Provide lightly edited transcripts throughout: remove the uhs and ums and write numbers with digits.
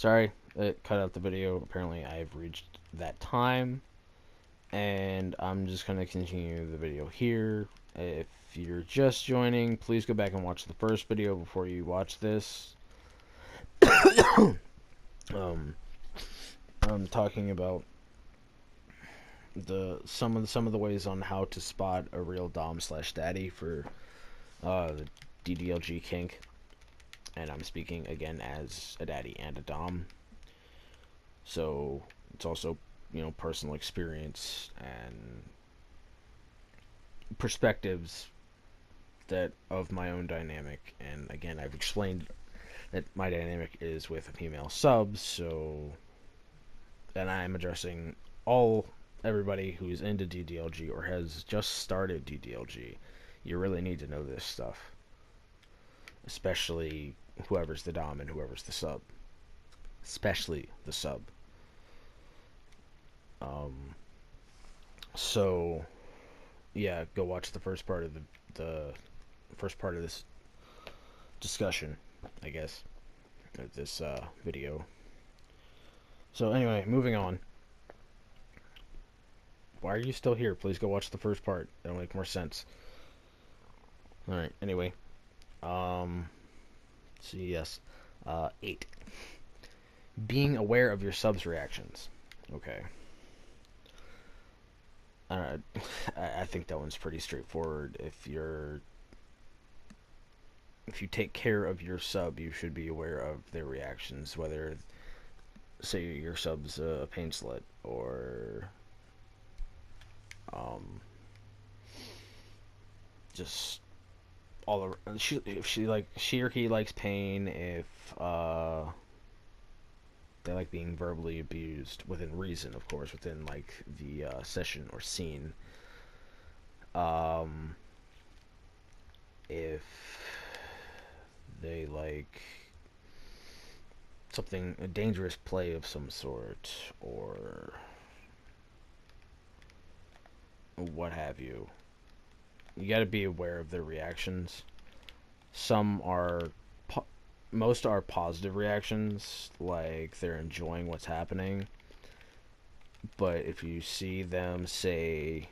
Sorry, it cut out the video. Apparently, I've reached that time, and I'm just gonna continue the video here. If you're just joining, please go back and watch the first video before you watch this. um, I'm talking about some of the ways on how to spot a real dom slash daddy for the Ddlg kink, and I'm speaking again as a daddy and a dom. So it's also, personal experience and perspectives that of my own dynamic. And again, I've explained that my dynamic is with a female sub, so and I'm addressing everybody who's into Ddlg or has just started Ddlg. You really need to know this stuff, especially whoever's the dom and whoever's the sub, especially the sub. So yeah, go watch the first part of the first part of this discussion, I guess, of this video. So anyway, moving on. Why are you still here? Please go watch the first part. That'll make more sense. Alright, anyway. So yes. 8. Being aware of your subs' reactions. Okay. I think that one's pretty straightforward. If you take care of your sub, you should be aware of their reactions, whether, say, your sub's a pain slut, or just all around. If she or he likes pain, if they like being verbally abused, within reason, of course, within like the session or scene. If they like something, a dangerous play of some sort, or what have you. You got to be aware of their reactions. Most are positive reactions, like they're enjoying what's happening. But if you see them, say,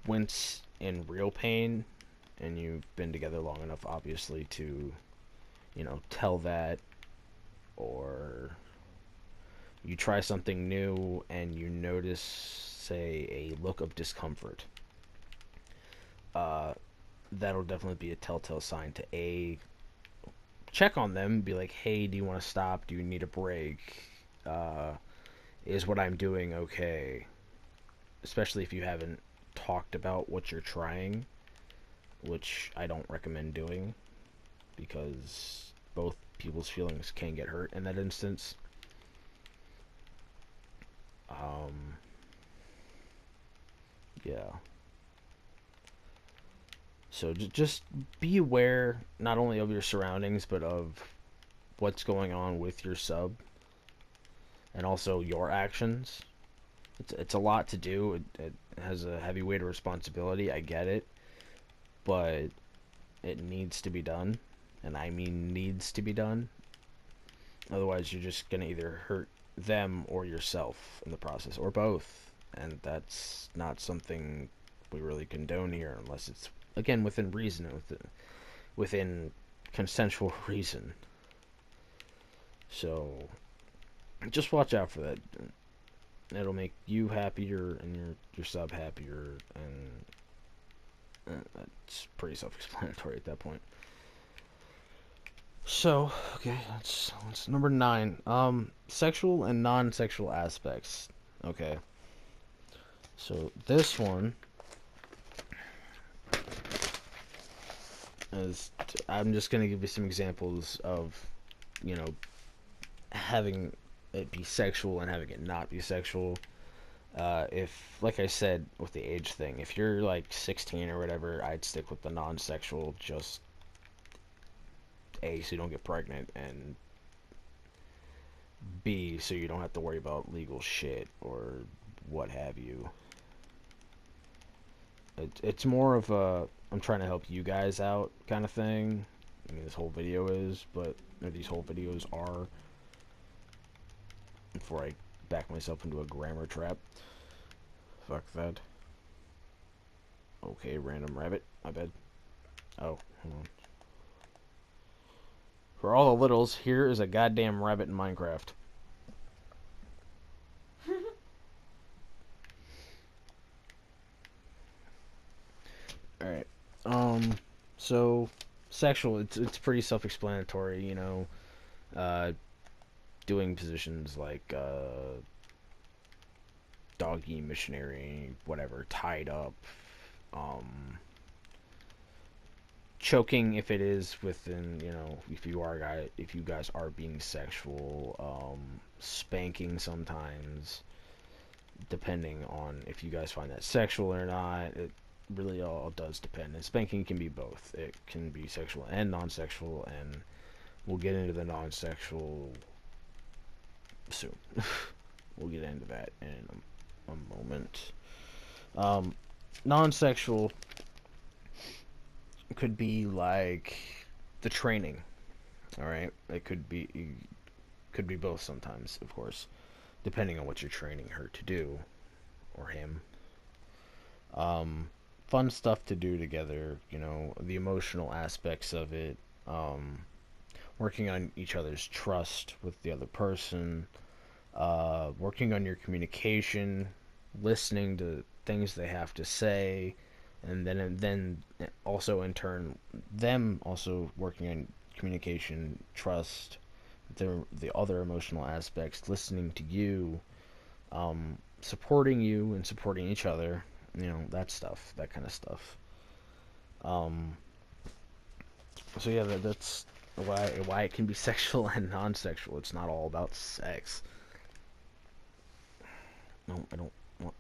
wince in real pain, and you've been together long enough, obviously, to, tell that, or you try something new and you notice, say, a look of discomfort, that'll definitely be a telltale sign to check on them, be like, hey, do you want to stop? Do you need a break? Is what I'm doing okay? Especially if you haven't talked about what you're trying, which I don't recommend doing, because both people's feelings can get hurt in that instance. Yeah. So just be aware not only of your surroundings, but of what's going on with your sub, and also your actions. It's a lot to do. It has a heavy weight of responsibility. I get it, but it needs to be done, and I mean needs to be done. Otherwise, you're just gonna either hurt them or yourself in the process, or both, and that's not something we really condone here, unless it's, again, within reason, within consensual reason. So just watch out for that. It'll make you happier and your sub happier, and it's pretty self-explanatory at that point. So, okay, that's number 9. Sexual and non-sexual aspects. Okay. So this one is, I'm just gonna give you some examples of, having it be sexual and having it not be sexual. If, like I said with the age thing, if you're like 16 or whatever, I'd stick with the non-sexual, just A, so you don't get pregnant, and B, so you don't have to worry about legal shit or what have you. It's more of a, I'm trying to help you guys out kind of thing. I mean, this whole video is, but these whole videos are. before I back myself into a grammar trap. Fuck that. Okay, random rabbit. My bad. Oh, hold on. For all the littles, here is a goddamn rabbit in Minecraft. Alright. So sexual, it's pretty self-explanatory, you know. Doing positions like doggy, missionary, whatever, tied up, um, choking if it is within, you know, if you guys are being sexual, spanking sometimes, depending on if you guys find that sexual or not. It really all does depend. And spanking can be both. It can be sexual and non-sexual, and we'll get into the non-sexual soon. We'll get into that in a moment. Non-sexual could be like the training. All right, it could be both sometimes, of course, depending on what you're training her to do or him. Fun stuff to do together. You know, the emotional aspects of it. Working on each other's trust with the other person. Working on your communication, listening to things they have to say, and then also in turn them also working on communication, trust, the other emotional aspects, listening to you, supporting you and supporting each other, you know, that stuff, that kind of stuff. Um, so yeah, that's why it can be sexual and non-sexual. It's not all about sex. No, I don't want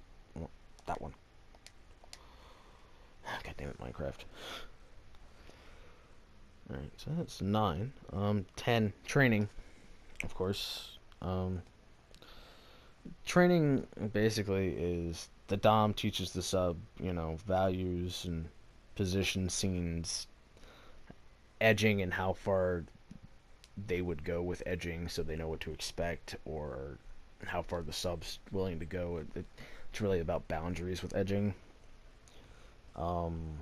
that one. God damn it, Minecraft. Alright, so that's 9. 10, training, of course. Training basically is the Dom teaches the sub, you know, values and position scenes, edging and how far they would go with edging so they know what to expect, or how far the sub's willing to go. It's really about boundaries with edging. Um,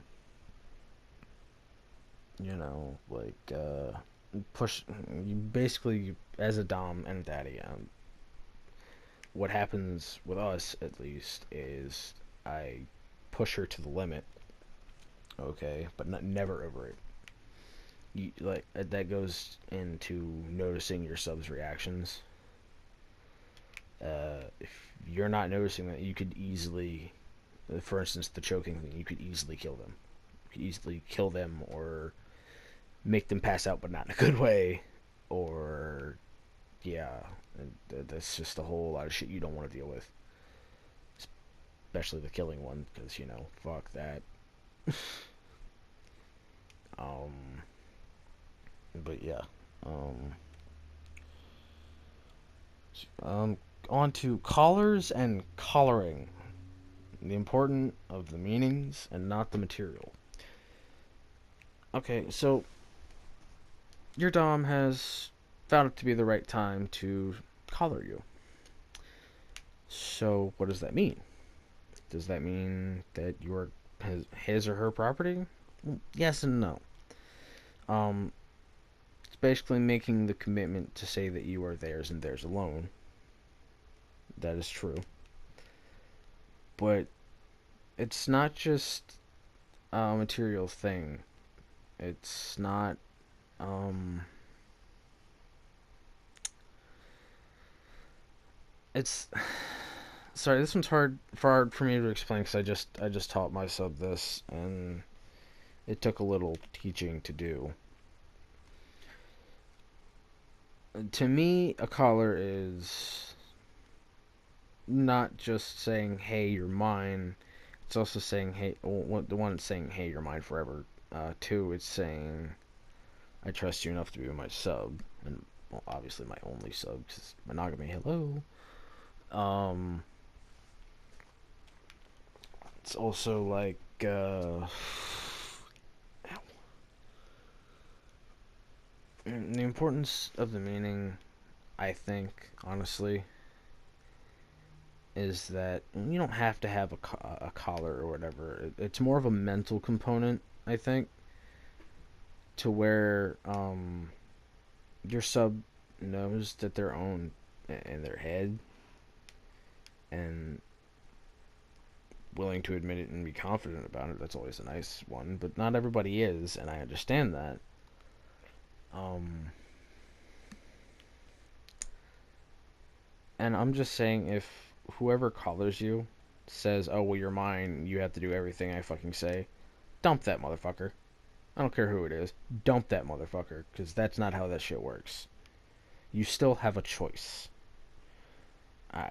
you know, like push. You basically, as a dom and a daddy, what happens with us at least is I push her to the limit. Okay, but never over it. You, like that goes into noticing your sub's reactions. If you're not noticing that, you could easily, for instance, the choking thing, you could easily kill them. You could easily kill them or make them pass out, but not in a good way. Or, yeah, that's just a whole lot of shit you don't want to deal with. Especially the killing one, because, you know, fuck that. um, but yeah. Um, um, on to collars and collaring. The important of the meanings and not the material. Okay, so your Dom has found it to be the right time to collar you. So, what does that mean? Does that mean that you're his or her property? Yes and no. Um, it's basically making the commitment to say that you are theirs and theirs alone. That is true. But it's not just a material thing. It's not. Um, it's sorry. This one's hard for me to explain because I just taught my sub this and it took a little teaching to do. To me, a collar is not just saying, "Hey, you're mine." It's also saying, "Hey," the one that's saying, "Hey, you're mine forever." Two, it's saying, "I trust you enough to be my sub," and well, obviously my only sub because monogamy. Hello. Um, it's also like, the importance of the meaning. I think honestly, is that you don't have to have a collar or whatever. It's more of a mental component, I think, to where your sub knows that they're owned in their head and willing to admit it and be confident about it. That's always a nice one, but not everybody is, and I understand that. Um, and I'm just saying, if whoever collars you says, "Oh well, you're mine. You have to do everything I fucking say," dump that motherfucker. I don't care who it is. Dump that motherfucker, because that's not how that shit works. You still have a choice.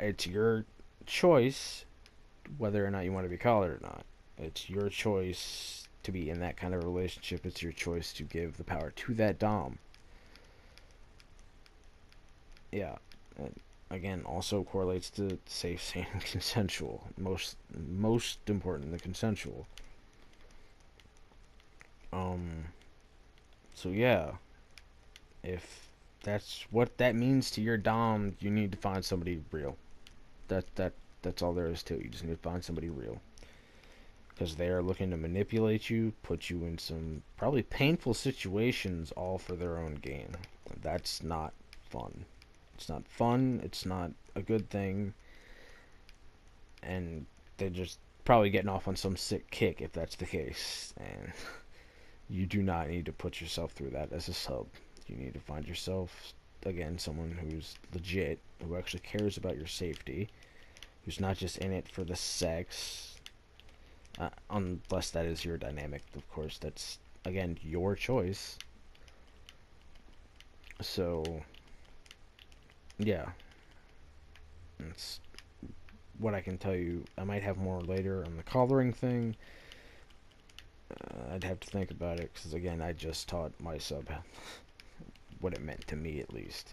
It's your choice whether or not you want to be collared or not. It's your choice to be in that kind of relationship. It's your choice to give the power to that dom. Yeah, and again, also correlates to safe, sane, and consensual. Most important, the consensual. Um. So yeah, if that's what that means to your dom, you need to find somebody real. That's all there is to it. You just need to find somebody real, because they are looking to manipulate you, put you in some probably painful situations, all for their own gain. That's not fun. It's not fun. It's not a good thing, and they're just probably getting off on some sick kick if that's the case. And you do not need to put yourself through that as a sub. You need to find yourself, again, someone who's legit, who actually cares about your safety, who's not just in it for the sex. Unless that is your dynamic, of course. That's, again, your choice. So, yeah. That's what I can tell you. I might have more later on the collaring thing. I'd have to think about it, because, again, I just taught my sub what it meant to me, at least.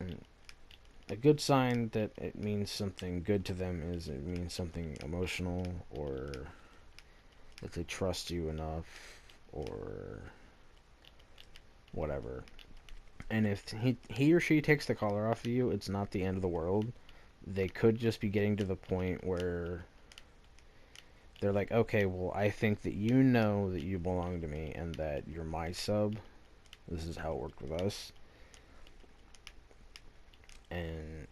And a good sign that it means something good to them is it means something emotional, or that they trust you enough, or whatever. And if he or she takes the collar off of you, it's not the end of the world. They could just be getting to the point where they're like, okay, well, I think that you know that you belong to me and that you're my sub. This is how it worked with us. And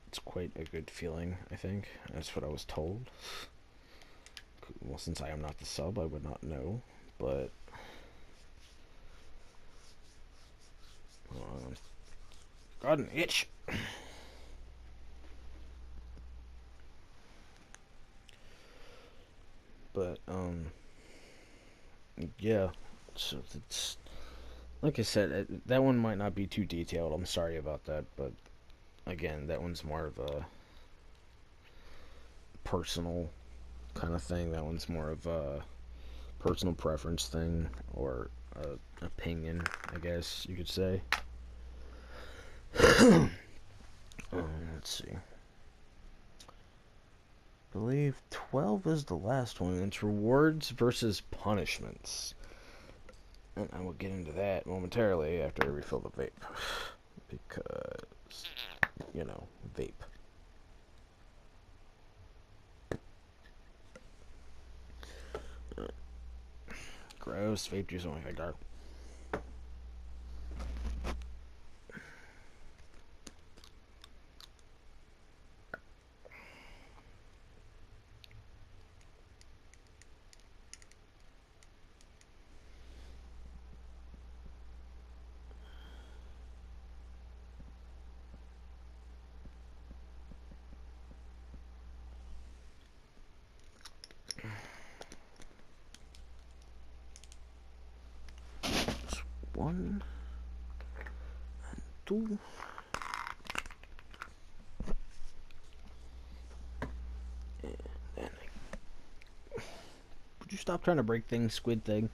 it's quite a good feeling, I think. That's what I was told. Well, since I am not the sub, I would not know. But got an itch. But yeah. So it's like I said, that one might not be too detailed. I'm sorry about that, but again, that one's more of a personal kind of thing. That one's more of a personal preference thing, or opinion, I guess you could say. Let's see. I believe 12 is the last one. It's rewards versus punishments. And I will get into that momentarily after I refill the vape. Because, you know, vape. Gross. Vape juice on my finger. One, two. Would you stop trying to break things, squid thing?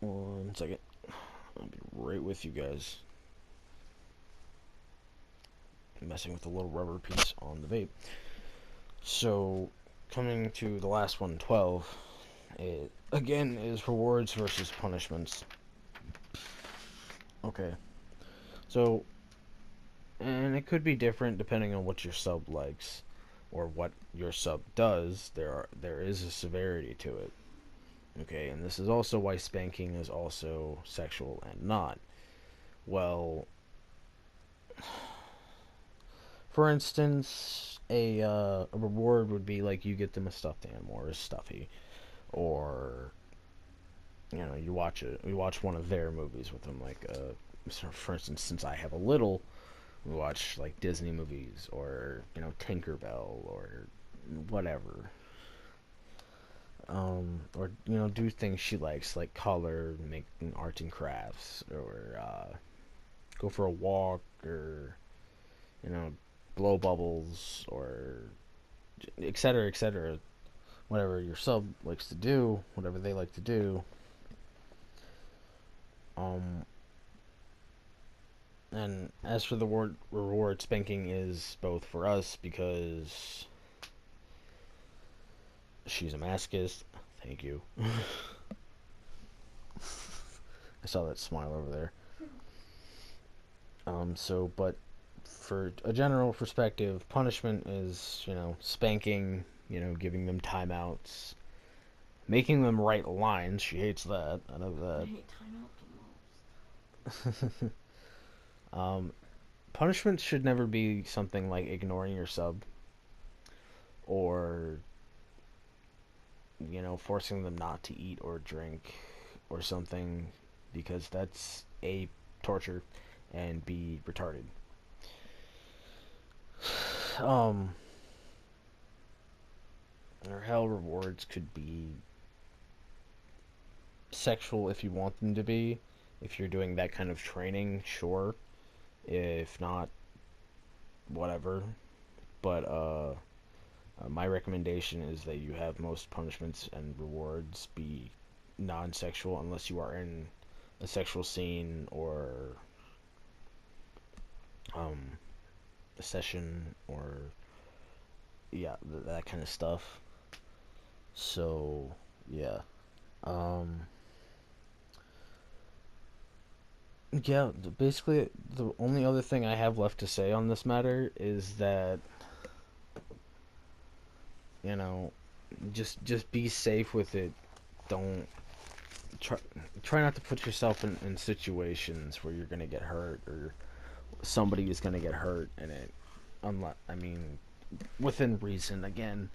One second. I'll be right with you guys. messing with the little rubber piece on the vape. So, coming to the last one, 12, it again is rewards versus punishments. Okay, so, and it could be different depending on what your sub likes or what your sub does. There is a severity to it. Okay, and this is also why spanking is also sexual and not. Well, for instance, a reward would be like you get them a stuffed animal or a stuffy, or we watch one of their movies with them, like for instance, since I have a little, we watch like Disney movies or Tinkerbell or whatever. Or do things she likes, like color, make arts and crafts, or go for a walk, or blow bubbles, or etc., etc. Whatever your sub likes to do, whatever they like to do. Um, and as for the reward, spanking is both for us because she's a masochist. Thank you. I saw that smile over there. But for a general perspective, punishment is, spanking, giving them timeouts, making them write lines. She hates that. I know that. I hate timeout the most. Punishment should never be something like ignoring your sub or, forcing them not to eat or drink or something, because that's A, torture, and B, retarded. Um, or hell, rewards could be sexual if you want them to be. If you're doing that kind of training, sure. If not, whatever. But my recommendation is that you have most punishments and rewards be non-sexual unless you are in a sexual scene or a session or that kind of stuff. So yeah. Um, yeah, basically the only other thing I have left to say on this matter is that you know just be safe with it. Don't try try not to put yourself in situations where you're gonna get hurt or somebody is gonna get hurt in it. Unless within reason again,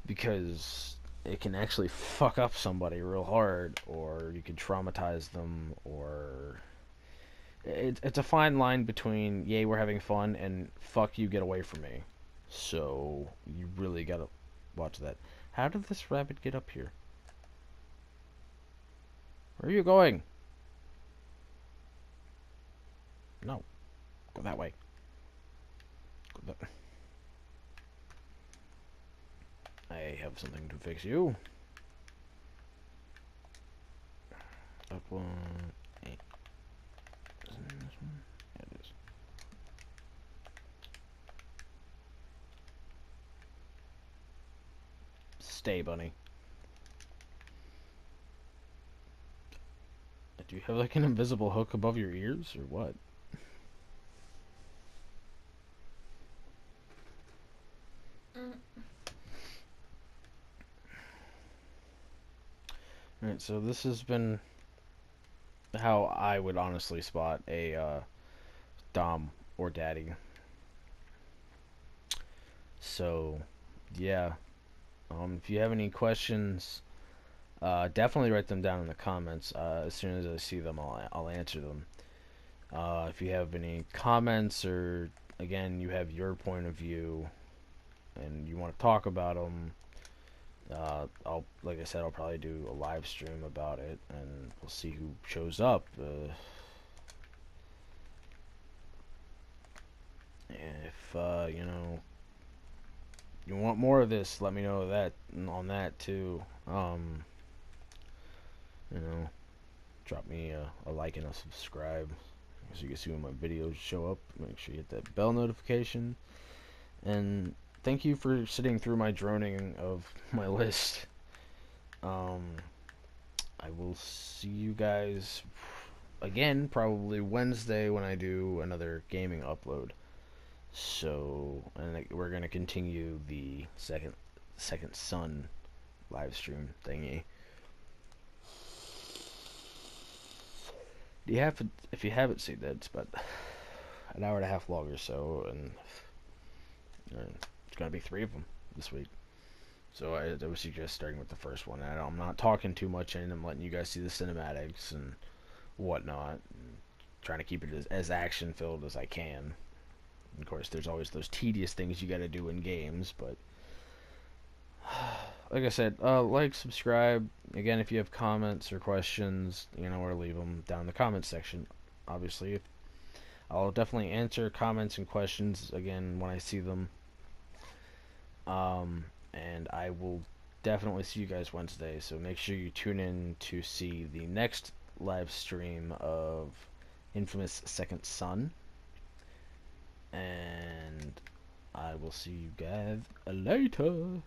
because it can actually fuck up somebody real hard, or you can traumatize them, or it's a fine line between yay we're having fun and fuck you get away from me. So you really gotta watch that. How did this rabbit get up here? Where are you going? No, go that way. Go that. I have something to fix you. Up one. Eight. Isn't it this one? Yeah, it is. Stay, bunny. Do you have like an invisible hook above your ears or what? Alright, so this has been how I would honestly spot a Dom or Daddy. So, yeah. If you have any questions, definitely write them down in the comments. As soon as I see them, I'll answer them. If you have any comments or, again, you have your point of view and you want to talk about them, like I said, I'll probably do a live stream about it, and we'll see who shows up. If you want more of this, let me know that on that too. You know, drop me a like and a subscribe. so you can see when my videos show up. Make sure you hit that bell notification. And thank you for sitting through my droning of my list. I will see you guys again probably Wednesday when I do another gaming upload. So, and we're gonna continue the second Sun live stream thingy. Do you have to, if you haven't seen that, it's about an hour and a half long or so, and it's gonna be 3 of them this week. So I would suggest starting with the first one. I'm not talking too much in. I'm letting you guys see the cinematics and whatnot, and trying to keep it as action filled as I can. And of course, there's always those tedious things you got to do in games, but like I said, like, subscribe. Again, if you have comments or questions, you know where to leave them down in the comments section. Obviously, I'll definitely answer comments and questions again when I see them. And I will definitely see you guys Wednesday, so make sure you tune in to see the next live stream of Infamous Second Son. And I will see you guys later.